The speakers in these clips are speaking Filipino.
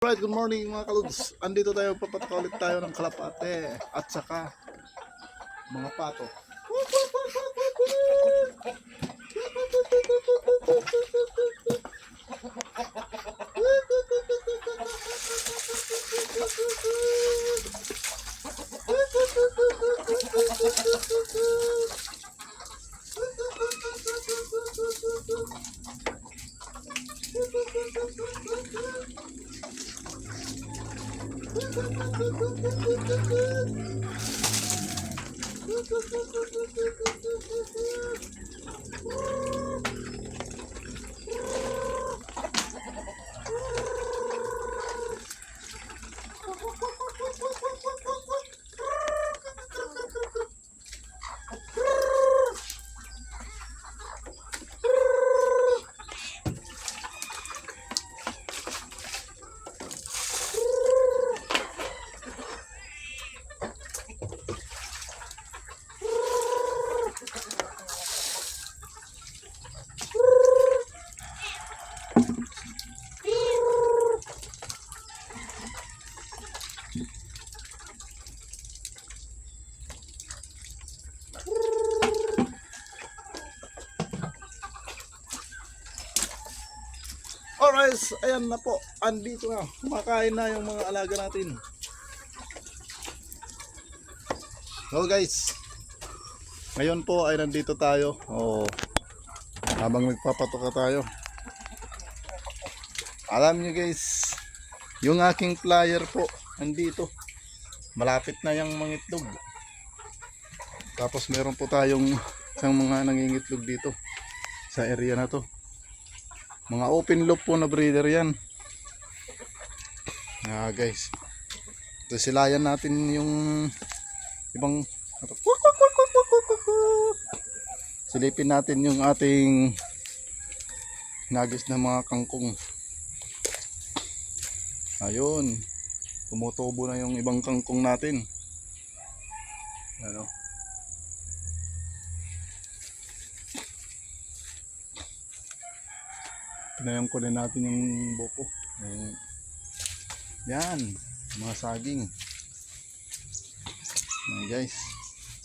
Right, good morning mga kaluds. Andito tayo, papataka ulit tayo ng kalapate at saka mga pato. Alright, ayan na po. Andito na. Kumakain na yung mga alaga natin. So guys, ngayon po ay nandito tayo. Habang magpapatoka tayo. Alam nyo guys, yung aking flyer po, andito. Malapit na yung mga itlog. Tapos meron po tayong isang mga nangingitlog dito sa area na to. Mga open loop po na breeder yan. Guys, ito silayan natin yung ibang silipin natin yung ating nagis na mga kangkong. Ayun, tumutubo na yung ibang kangkong natin. Ano? Pinayang ko din natin yung buko. Yan, mga saging. Yan guys,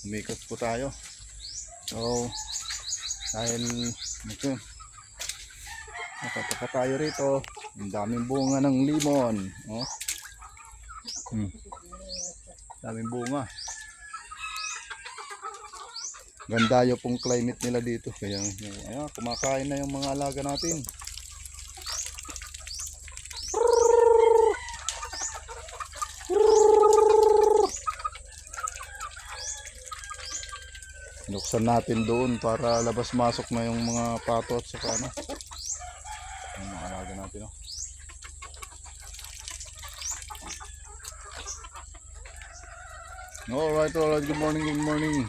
umikot po tayo. So, dahil ito, nakataka tayo rito. Ang daming bunga ng limon. Daming bunga. Ganda yung pong climate nila dito. Kaya ayan, kumakain na yung mga alaga natin. Nuksan natin doon para labas-masok na yung mga pato at saka ano, yung mga alaga natin. Alright, good morning, good morning.